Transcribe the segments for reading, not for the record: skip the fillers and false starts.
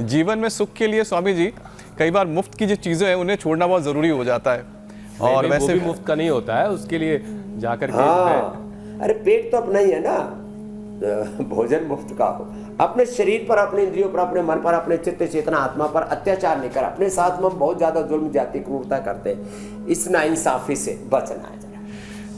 जीवन में सुख के लिए स्वामी जी कई बार मुफ्त की जो चीज़ें हैं उन्हें छोड़ना बहुत ज़रूरी हो जाता है। और नहीं, वैसे वो भी मुफ्त का नहीं होता है, उसके लिए जाकर के हाँ, अरे पेट तो अपना ही है ना, भोजन मुफ्त का हो। अपने शरीर पर, अपने इंद्रियों पर, अपने मन पर, अपने चित्त चेतना आत्मा पर अत्याचार नहीं कर। अपने साथ में हम बहुत ज्यादा जुल्म जाति क्रूरता करते हैं, इस नाइंसाफी से बचना है जरा।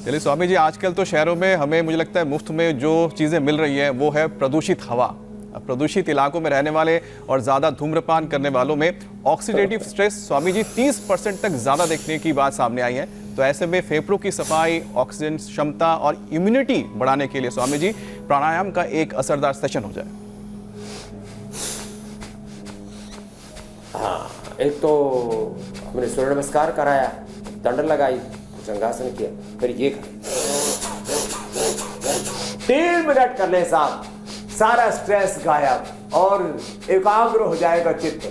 चलिए स्वामी जी, आजकल तो शहरों में हमें मुझे लगता है मुफ्त में जो चीज़ें मिल रही हैं वो है प्रदूषित हवा। प्रदूषित इलाकों में रहने वाले और ज़्यादा धूम्रपान करने वालों में ऑक्सीडेटिव स्ट्रेस स्वामी जी 30% तक ज़्यादा देखने की बात सामने आई है। तो ऐसे में फेफड़ों की सफाई, ऑक्सीजन क्षमता और इम्यूनिटी बढ़ाने के लिए स्वामी जी प्राणायाम का एक असरदार सेशन हो जाए। हाँ, एक तो हमने सूर्य नमस्कार कराया, दंड लगाई, भुजंगासन किया, फिर ये 3 मिनट करने साथ सारा स्ट्रेस गायब और एकाग्र हो जाएगा चित्त,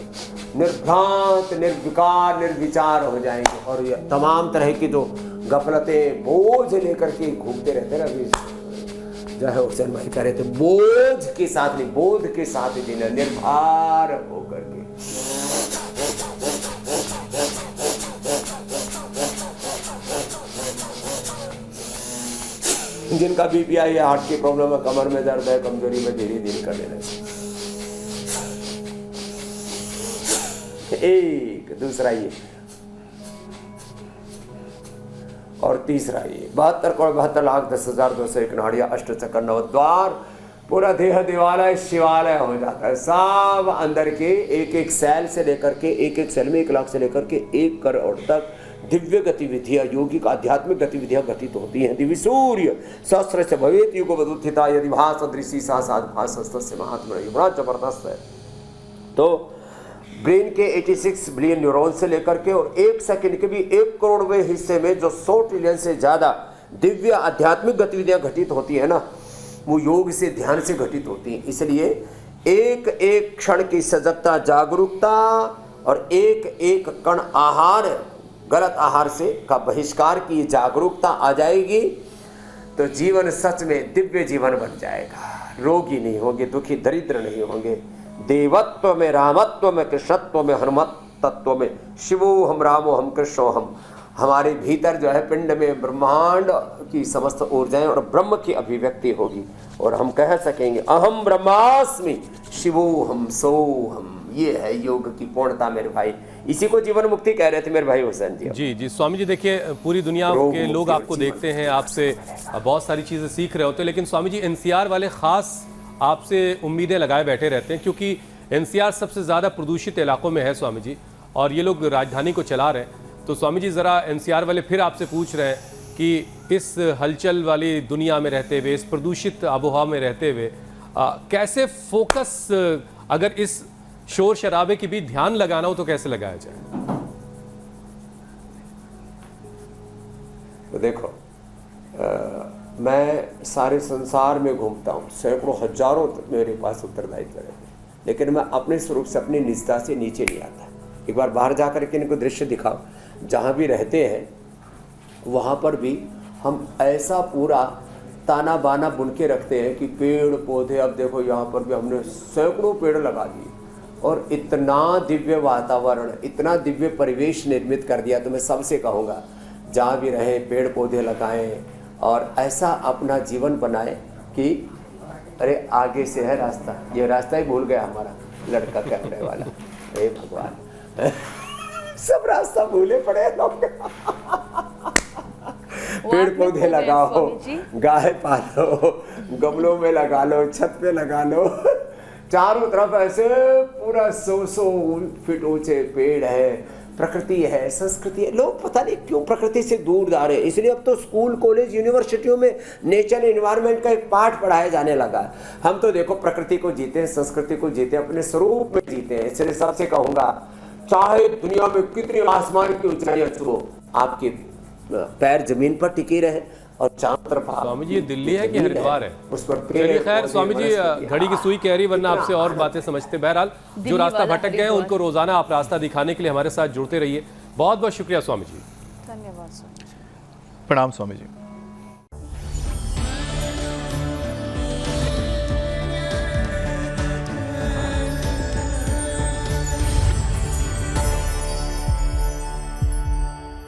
निर्भ्रांत, निर्विकार, निर्विचार हो जाएंगे। और ये तमाम तरह की जो गफलतें बोझ लेकर के घूमते रहते ना, अभी जो है हुसैन भाई कह रहे थे, बोझ के साथ नहीं, बोध के साथ ही जीना, निर्भर होकर के। जिनका बीपीआई है, हार्ट की प्रॉब्लम है, कमर में दर्द है, कमजोरी में धीरे धीरे कर लेना चाहिए। एक दूसरा ये और तीसरा ये 72,72,10,201 नाड़ियां, अष्टचक्र, नवद्वार, पूरा देह दिवालय शिवालय हो जाता है। सब अंदर के एक एक सेल से लेकर के, एक एक सेल में 1 लाख से लेकर के 1 करोड़ तक दिव्य गतिविधियां, योगिक आध्यात्मिक गतिविधियां घटित होती हैं। दिव्य सूर्य सहस्र से भवेत युगपदुत्थिता यदि भासदृशी सा साधभासस्तस्य महात्मा, ये बड़ा जबरदस्त है। तो ब्रेन के 86 बिलियन न्यूरॉन से लेकर के और 1 सेकंड के भी 1 करोड़वें हिस्से में जो 100 ट्रिलियन से ज्यादा दिव्य आध्यात्मिक गतिविधियां घटित होती है ना, वो योग से, ध्यान से घटित होती हैं। इसलिए एक एक क्षण की सजगता, जागरूकता और एक एक कण आहार, गलत आहार से का बहिष्कार की जागरूकता आ जाएगी तो जीवन सच में दिव्य जीवन बन जाएगा। रोगी नहीं होंगे, दुखी दरिद्र नहीं होंगे। देवत्व में, रामत्व में, कृष्णत्व में, हनुमत तत्व में, शिवो हम रामो हम कृष्णो हम। हमारे भीतर जो है पिंड में ब्रह्मांड की समस्त ऊर्जाएं और ब्रह्म की अभिव्यक्ति होगी और हम कह सकेंगे अहम ब्रह्मास्मि शिवो हम सो हम। ये है योग की पूर्णता मेरे भाई। इसी को जीवन मुक्ति कह रहे थे मेरे भाई हुसैन जी। जी जी स्वामी जी, देखिए पूरी दुनिया के लोग आपको देखते हैं, आपसे बहुत सारी चीज़ें सीख रहे होते हैं, लेकिन स्वामी जी एनसीआर वाले खास आपसे उम्मीदें लगाए बैठे रहते हैं, क्योंकि एनसीआर सबसे ज़्यादा प्रदूषित इलाकों में है स्वामी जी, और ये लोग राजधानी को चला रहे हैं। तो स्वामी जी ज़रा एनसीआर वाले फिर आपसे पूछ रहे हैं कि इस हलचल वाली दुनिया में रहते हुए, इस प्रदूषित आबोहवा में रहते हुए कैसे फोकस, अगर इस शोर शराबे के बीच ध्यान लगाना हो तो कैसे लगाया जाए? तो देखो, मैं सारे संसार में घूमता हूँ, सैकड़ों हजारों मेरे पास उत्तरदायित्व रहते हैं, लेकिन मैं अपने स्वरूप से, अपनी निजता से नीचे नहीं आता। एक बार बाहर जाकर के इनको दृश्य दिखाओ, जहाँ भी रहते हैं वहाँ पर भी हम ऐसा पूरा ताना बाना बुन के रखते हैं कि पेड़ पौधे, अब देखो यहाँ पर भी हमने सैकड़ों पेड़ लगा दिए और इतना दिव्य वातावरण, इतना दिव्य परिवेश निर्मित कर दिया। तो मैं सबसे कहूँगा जहाँ भी रहें पेड़ पौधे लगाएं और ऐसा अपना जीवन बनाएं कि अरे आगे से है रास्ता, ये रास्ता ही भूल गया हमारा लड़का कैमरे वाला, हे भगवान सब रास्ता भूले पड़े लोग। पेड़ पौधे लगाओ, गाय पालो, गमलों में लगा लो, छत पे लगा लो, चारों तरफ ऐसे पूरा 100 फीट ऊंचे पेड़ है, प्रकृति है, संस्कृति है। लोग पता नहीं क्यों प्रकृति से दूर जा रहे हैं। इसलिए अब तो स्कूल, कॉलेज, यूनिवर्सिटियों में नेचर एनवायरनमेंट का एक पाठ पढ़ाया जाने लगा है। हम तो देखो प्रकृति को जीते हैं, संस्कृति को जीते हैं, अपने स्वरूप में जीते हैं। इसलिए सबसे कहूँगा, चाहे दुनिया में कितनी आसमान की ऊंचाइयां छुओ, आपके पैर जमीन पर टिके रहे और चारों तरफ। स्वामी जी ये दिल्ली है कि हरिद्वार है? उस पर चलिए खैर स्वामी जी, घड़ी की सुई कह रही, वरना आपसे और बातें समझते। बहरहाल जो रास्ता भटक गए उनको रोजाना आप रास्ता दिखाने के लिए हमारे साथ जुड़ते रहिए। बहुत बहुत शुक्रिया स्वामी जी। धन्यवाद स्वामी। प्रणाम स्वामी जी।